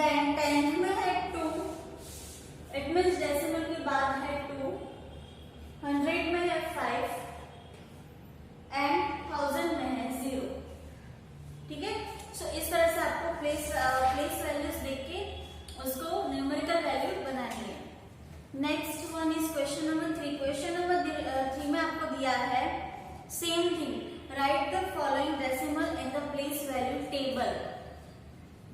Then 10th में है 2, it means decimal के बाद है 2, 100 में है 5 एंड 1000 में है 0। ठीक है, सो इस तरह से आपको प्लेस वैल्यूज देख के उसको न्यूमेरिकल वैल्यू बनानी है। Next one is question number 3। Question number 3 में आपको दिया है same thing, right the following decimal in the place value table.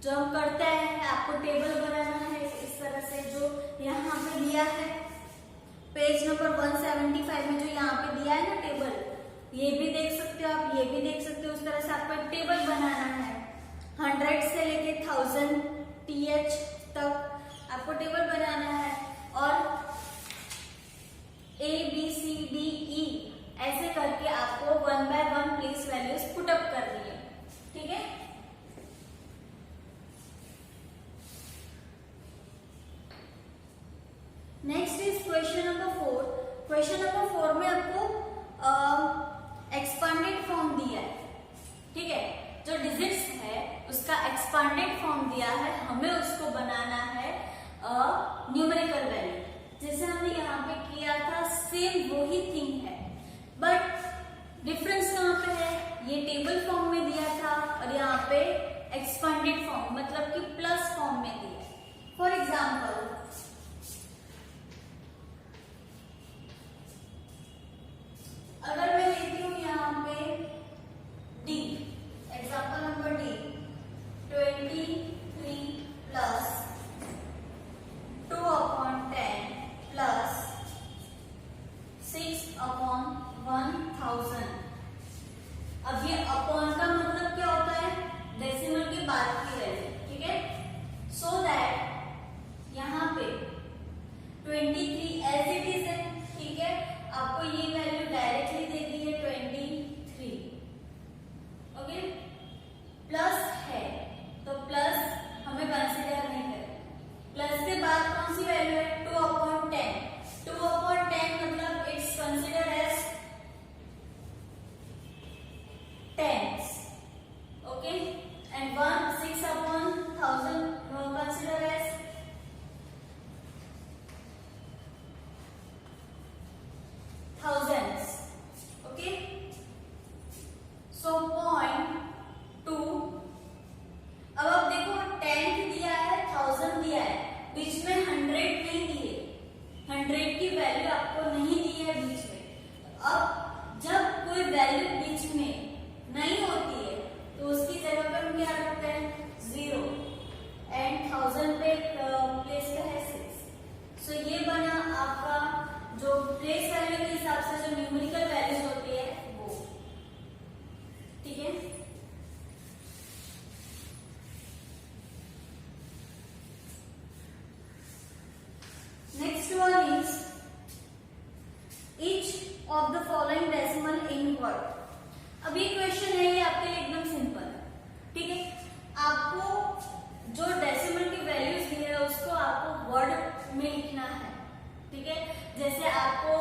जो हम करते हैं, आपको टेबल बनाना है इस तरह से, जो यहाँ पे दिया है पेज नंबर 175 में, जो यहाँ पे दिया है ना टेबल, ये भी देख सकते हो आप, ये भी देख सकते हो। उस तरह से आपको एक टेबल बनाना है, 100 से लेके 1000 TH तक आपको टेबल बनाना है, और A B C D E ऐसे करके आपको 1 by 1 place values put up करनी है। ठीक है, next is question number 4। Question number 4 में आपको एक्सपांडेड फॉर्म दिया है। ठीक है, जो डिजिट्स है उसका एक्सपांडेड फॉर्म दिया है, हमें उसको बनाना है न्यूमेरिकल वैल्यू। जैसे हमने यहाँ पे किया था, सेम वही थिंग है, बट डिफरेंस कहाँ पे है, ये टेबल फॉर्म में दिया था और यहाँ पे एक्सपांडेड फॉर्म मतलब कि प्लस फॉर्म में दिया। फॉर एग्जाम्पल, अगर मैं लेती हूँ यहाँ पे D, example number D, 23 plus 2/10 plus 6/1000। अब ये अपॉन का मतलब क्या होता है, डेसिमल के बाद की वैल्यू। ठीक है, सो दैट यहाँ पे 23 एज इट इज है। ठीक है, आपको ये वैल्यू डायरेक्टली दे दी है 23। ओके, प्लस है तो प्लस हमें कंसीडर नहीं करें। प्लस के बाद कौन सी वैल्यू है, 2/10। 2/10 मतलब it's consider as tens. Okay, and 6/1000 consider as thousands. Okay, so 0.2। अब आप देखो 10 दिया है, 1000 दिया है, बीच में 100 नहीं दिए, 100 की वैल्यू आपको नहीं दी है बीच में। अब जब कोई वैल्यू बीच में नहीं होती है तो उसकी जगह पर हम क्या रखते हैं, 0, एंड 1000 पे प्लेस का है 6। सो ये बना आपका जो प्लेस वैल्यू के हिसाब से जो न्यूमेरिकल वैल्यूज होती है वो। ठीक है, next one is each of the following decimal in word. अब ये क्वेश्चन है, ये आपके लिए एकदम सिंपल। ठीक है, आपको जो डेसिमल की वैल्यूज दी है उसको आपको वर्ड में लिखना है। ठीक है, जैसे आपको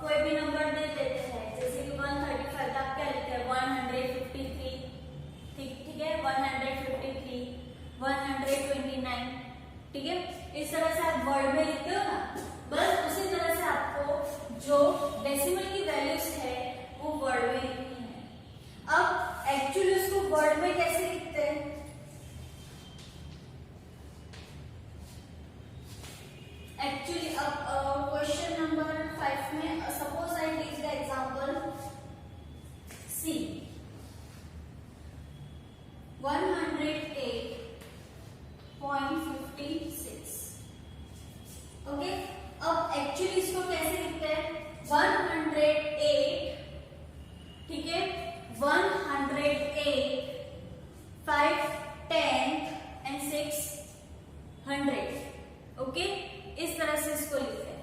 कोई भी नंबर दे देते हैं, जैसे कि 135, आप क्या लिखते हैं, 153। ठीक है, 153, 129। ठीक है, इस तरह से आप वर्ड में लिखते हो ना, बस उसी तरह से आपको जो डेसिमल की वैल्यूज है वो वर्ड में लिखनी है। अब एक्चुअली उसको वर्ड में कैसे लिखते हैं, एक्चुअली अब क्वेश्चन नंबर 5 में suppose I take the example C, 108.56। Okay, अब एक्चुअली इसको कैसे लिखते हैं, 108। ठीक है, 108, 5 10 एंड 600। ओके, इस तरह से इसको लिखते हैं।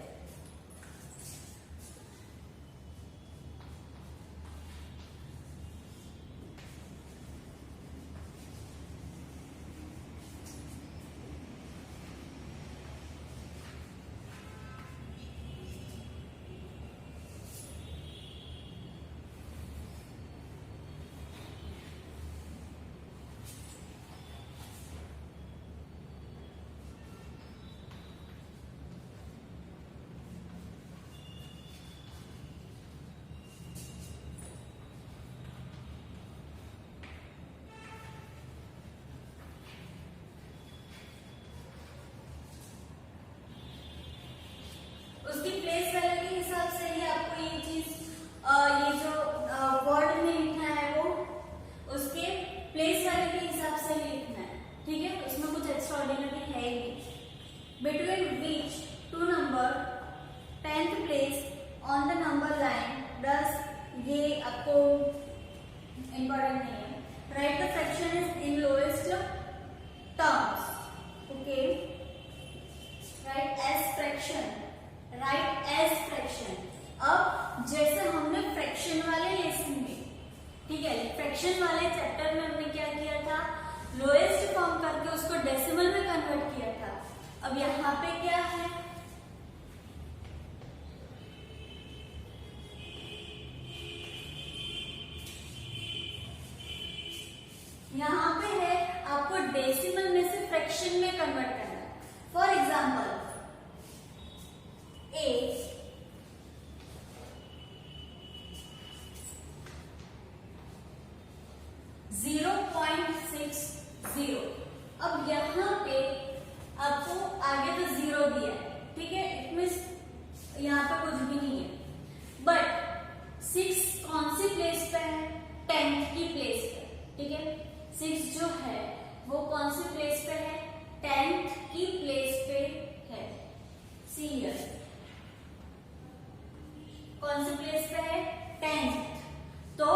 ऑर्डिनरी है ही नहीं। Between which two number 10th place on the number line, दस ये आपको इम्पोर्टेंट नहीं है। Write the fraction is in lowest terms, okay, write as fraction, write as fraction. अब जैसे हमने फ्रैक्शन वाले लेसन में, ठीक है, फ्रैक्शन वाले चैप्टर में हमने क्या किया था, लोएस्ट फॉर्म करके उसको डेसिमल में कन्वर्ट किया था। अब यहाँ पे क्या है, यहाँ पे है आपको डेसिमल में से फ्रैक्शन में कन्वर्ट करना है। फॉर एग्जाम्पल ए 0.60, अब यहाँ पे आपको आगे तो 0 दिया है, ठीक है, इट मीन्स यहाँ पे कुछ भी नहीं है, बट 6 कौन सी प्लेस पे है, 10th की प्लेस पे, ठीक है, 6 जो है वो कौन सी प्लेस पे है, 10th की प्लेस पे है। सी हियर, कौन सी प्लेस पे है, 10th। तो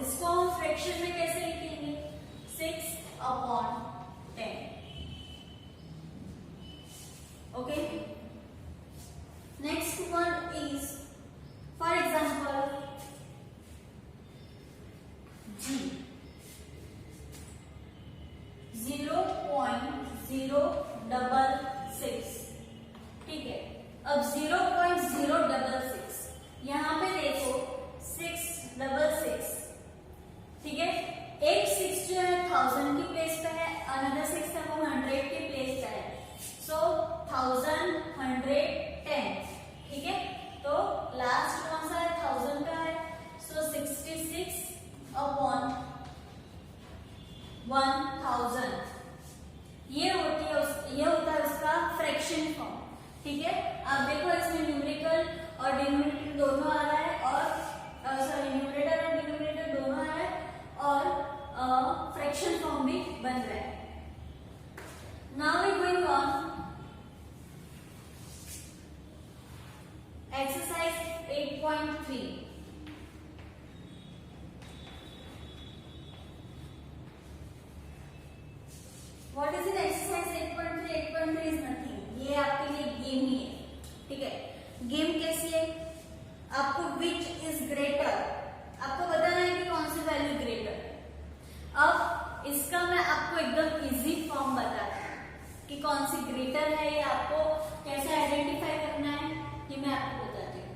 इसको हम फ्रैक्शन में कैसे लिखेंगे, 6/10, okay. Next one is for example जी 0.066, ठीक है। अब 0.066 यहाँ पे देखो 666, ठीक है, एक 6 जो है 1000 की प्लेस पे है, अनदर 6 है वो 100 की प्लेस पे है, सो 1110, ठीक है। तो लास्ट कौन सा है, 1000 का है, सो 66/1000, ये होता है उसका फ्रैक्शन फॉर्म, ठीक है। अब देखो इसमें न्यूमेरिकल और डिनोमिनेटर दोनों आ रहा है, और सॉरी न्यूमरेटर और डिनोमिनेटर दोनों आ रहा है, और फ्रैक्शन फॉर्म भी बन रहा है। Now we going on exercise 8.3। What is in exercise 8.3? 8.3 is nothing. ये आपके लिए गेम ही है, ठीक है। गेम कैसी है, आपको which is greater, आपको बताना है कि कौन सी वैल्यू ग्रेटर है। अब इसका मैं आपको एकदम इजी फॉर्म बताता हूँ कि कौन सी ग्रेटर है, ये आपको कैसे आइडेंटिफाई करना है, ये मैं आपको बताती हूँ।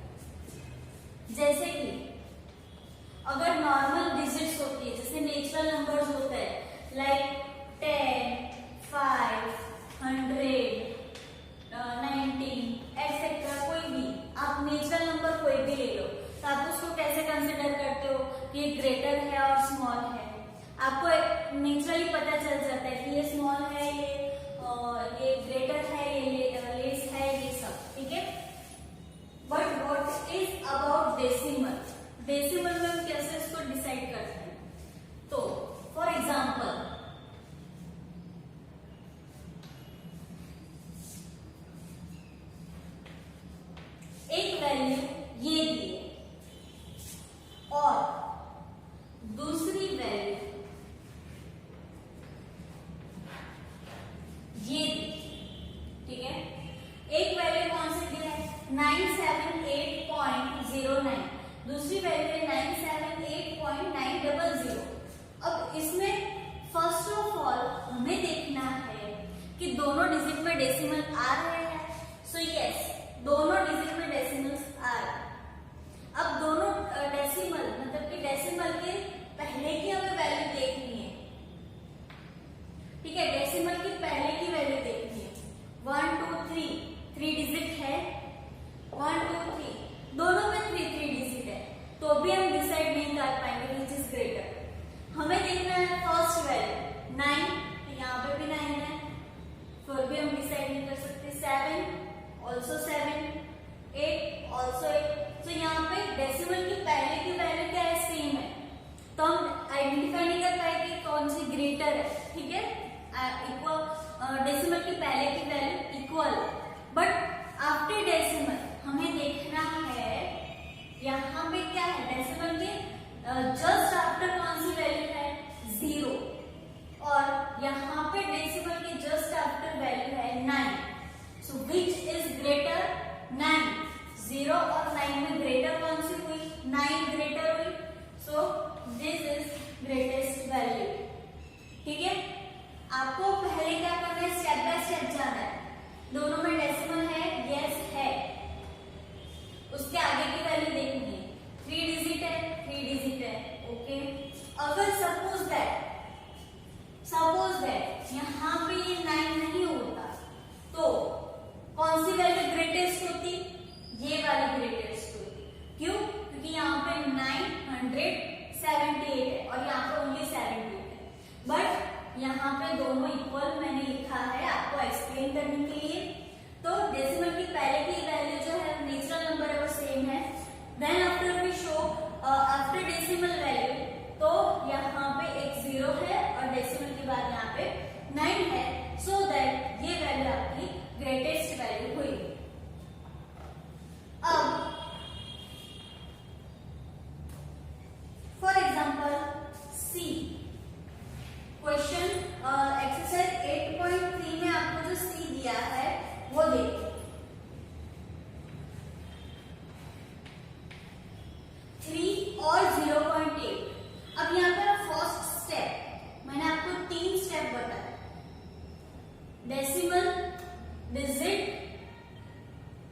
जैसे कि अगर नॉर्मल डिजिट्स होती है, जैसे नेचुरल नंबर्स होते हैं, लाइक 10, 5, 100, 19 एक्सेट्रा, कोई भी आप नेचुरल नंबर कोई भी ले लो, तो आप उसको कैसे कंसिडर करते हो कि ये ग्रेटर है और स्मॉल है। आपको नेचुरली पता चल जाता है कि ये स्मॉल है, ये ग्रेटर है, ये लेस है, ये सब, ठीक है। But what is about decimal, decimal में हम कैसे इसको डिसाइड करते हैं। तो फॉर एग्जाम्पल एक वैल्यू ये दी है और दूसरी वैल्यू ये दी, ठीक है। एक वैल्यू कौन सी दी है, 978.09, दूसरी वैल्यू है 978.900। अब इसमें फर्स्ट ऑफ ऑल हमें देखना है कि दोनों डिजिट में डेसिमल आ रहे हैं, सो यस दोनों डिजिट में डेसिमल्स आ रहे हैं। अब दोनों डेसिमल मतलब कि डेसिमल के पहले की हमें वैल्यू देखनी है, ठीक है, डेसिमल की पहले की वैल्यू देखनी है। 1 2 3 3 डिजिट है, 1 2 3 दोनों में 3 डिजिट है, तो भी हम डिसाइड नहीं कर पाएंगे विच इज ग्रेटर। हमें देखना है फर्स्ट वैल्यू 9, तो यहाँ पे भी 9 है, फिर भी हम डिसाइड नहीं कर सकते। 7 ऑल्सो 7, 8 ऑल्सो 8, तो यहाँ पे डेसिमल की पहले की वैल्यू क्या है, सेम है, तो हम आइडेंटिफाई नहीं कर पाए कि कौन सी ग्रेटर है, ठीक है। इक्वल डेसिमल की पहले की value equal, but after decimal हमें देखना है यहाँ पे क्या है, डेसिमल के जस्ट आफ्टर कौन सी वैल्यू है, 0, और यहाँ पे डेसिमल के जस्ट आफ्टर वैल्यू है 9. सो विच इज ग्रेटर, 9. 0 और 9 में ग्रेटर कौन सी हुई, 9 ग्रेटर हुई. So this is greatest value. ठीक है, आपको पहले क्या करना है, स्टेप बाय स्टेप जाना है. दोनों में डेसिमल है, यस है, उसके आगे की वैल्यू देखनी है. 3 डिजिट है, 3 डिजिट है, ओके. अगर सपोज दैट यहाँ पे ये 9 नहीं होता तो कौन सी वैल्यू ग्रेटेस्ट होती, ये वाली ग्रेटेस्ट होती. क्यों, क्योंकि यहाँ पे 978 है और यहाँ पे ओनली 78 है. बट यहाँ पे दोनों इक्वल मैंने लिखा है आपको एक्सप्लेन करने के लिए. तो डेसिमल की पहले की वैल्यू जो है नेचुरल नंबर है वो सेम है. Then after we show after decimal value, तो यहाँ पे एक 0 है और डेसिमल के बाद यहाँ पे 9 है. सो दैट ये वैल्यू आपकी ग्रेटेस्ट वैल्यू हुई. अब for example C question exercise 8.3 में आपको जो सी दिया है वो देखिए. 3 और 0.8. अब यहाँ पर फर्स्ट स्टेप मैंने आपको 3 स्टेप बताया, decimal, digit,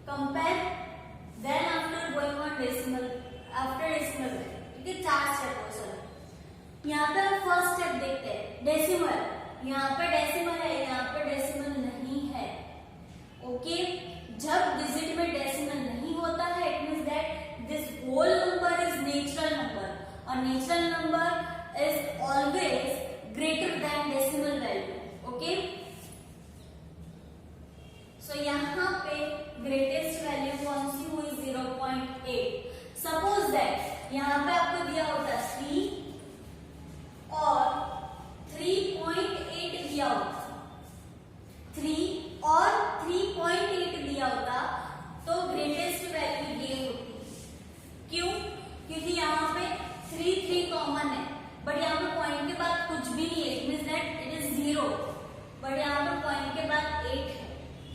compare, then after going on decimal, after decimal. ठीक है, 4 स्टेप हो सर. यहाँ पे हम फर्स्ट स्टेप देखते हैं, डेसिमल. यहाँ पे डेसिमल है, यहाँ पे डेसिमल नहीं है, ओके. जब डिजिट में डेसिमल नहीं होता है, it means that this whole number is natural number, और natural number is always greater than decimal value, okay. So यहाँ पे ग्रेटेस्ट वैल्यू कौन सी हुई, 0.8. सपोज दैट यहाँ पे आपको दिया होता 3 और 3.8 दिया होता, 3 और 3.8 दिया होता तो ग्रेटेस्ट वैल्यू ये होती. क्यों, क्योंकि यहाँ पे 3 कॉमन है, बट यहाँ पे पॉइंट के बाद कुछ भी नहीं है, it means that it is 0, but यहाँ पे पॉइंट के बाद 8 है.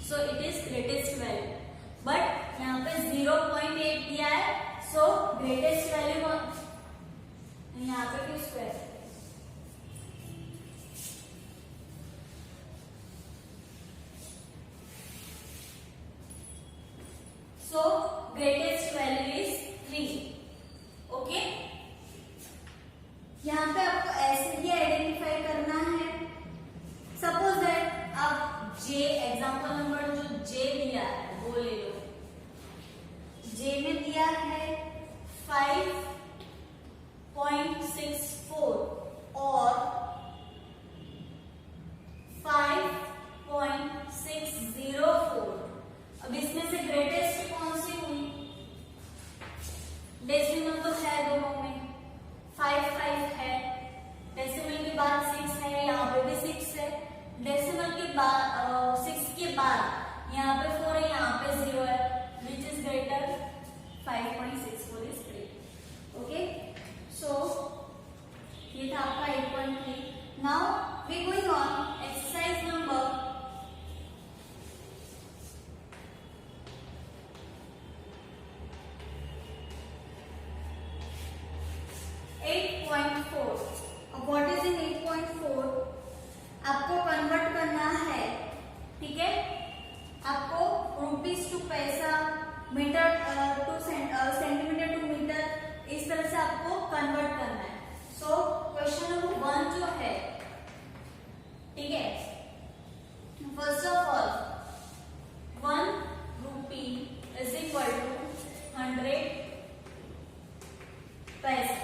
So it is greatest value. But यहाँ पे 0.8 दिया है, सो ग्रेटेस्ट वैल्यू यहाँ पे क्यों square, so greatest value is 3, okay. यहाँ पे आपको ऐसे ही आइडेंटिफाई करना है. सपोज दैट आप जे, एग्जांपल नंबर जो जे दिया है वो ले लो. जे में दिया है 5.64 और 5.604. अब इसमें से ग्रेटेस्ट कौन सी हुई, डेसिमल तो है दोनों में, 5 है, डेसिमल के बाद 6 है, यहाँ पे भी 6 है, डेसिमल के बाद 6 के बाद यहाँ पे 4 है, यहाँ पे 0 है, which is greater, 5.64 is greater, okay. So ये था आपका 8.3. Now we going on exercise number 8.4. What is in 8.4, आपको कन्वर्ट करना है. ठीक है, आपको rupees to paisa, metre to centimetre to metre, इस तरह से आपको कन्वर्ट करना है. सो क्वेश्चन नंबर 1 जो है, ठीक है, first of all 1 rupee is equal to 100 paisa.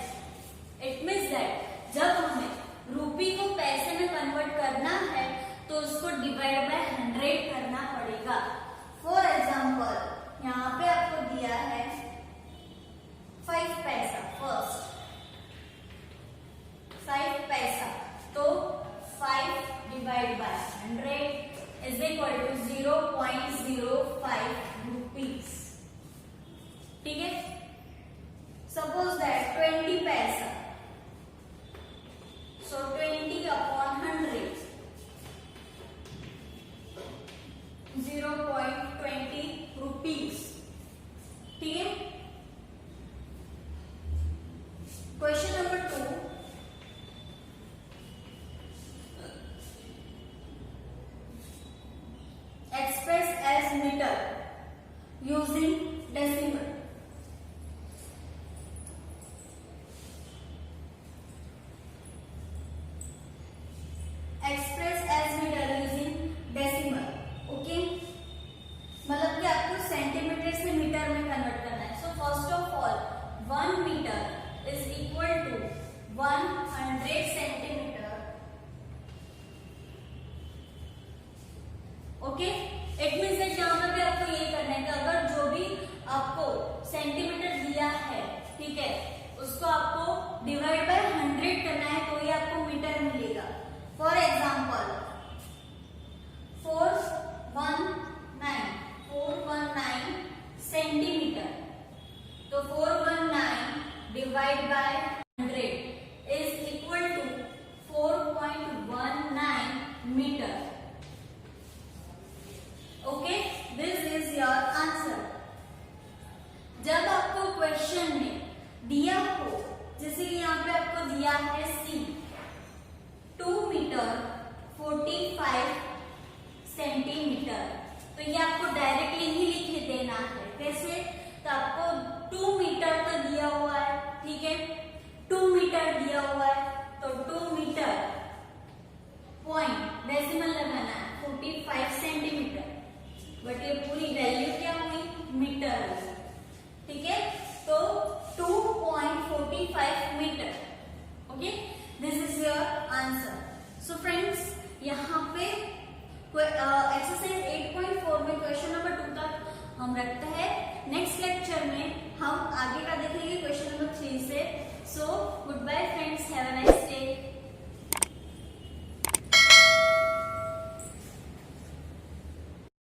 It means that जब हमें रुपी को पैसे में कन्वर्ट करना है तो उसको डिवाइड बाय 100 करना पड़ेगा. फॉर एग्जाम्पल यहाँ पे आपको दिया है 5 पैसा, फर्स्ट 5 पैसा, तो 5 डिवाइड बाय 100 इज रुपीज। ठीक है, सपोज दैट 20 पैसा, सो 20 अपॉन 100, 0.20 रुपीज। ठीक है, question number 2, express as meter using decimal। Express as metre using decimal. Okay, मतलब कि आपको सेंटीमीटर से मीटर में कन्वर्ट करना है। So first of all 1 metre is equal to 100 centimetre. Okay, it means that यहाँ पर भी आपको ये करना है कि अगर जो भी आपको सेंटीमीटर दिया है, ठीक है, उसको आपको डिवाइड बाय 100 करना है तो ये आपको मीटर मिलेगा। फॉर एग्जाम्पल 419 सेंटीमीटर, तो 419 divide by 100 is equal to 4.19 metre. Okay, this is your answer. जब आपको क्वेश्चन में दिया हो, जैसे यहाँ पे आपको दिया है सी 2 मीटर 45 सेंटीमीटर, तो ये आपको डायरेक्टली ही लिख देना है। कैसे? तो आपको 2 मीटर तो दिया हुआ है, ठीक है, 2 मीटर दिया हुआ है, तो 2 मीटर पॉइंट डेसिमल लगाना है 45 सेंटीमीटर, बट ये पूरी वैल्यू क्या हुई? मीटर। ठीक है, तो 2.45 metre. Okay, this is your answer. So friends, यहाँ पे एक्सरसाइज 8.4 में क्वेश्चन नंबर 2 तक हम रखते हैं। नेक्स्ट लेक्चर में हम आगे का देखेंगे क्वेश्चन नंबर 3 से। So good bye friends, have a nice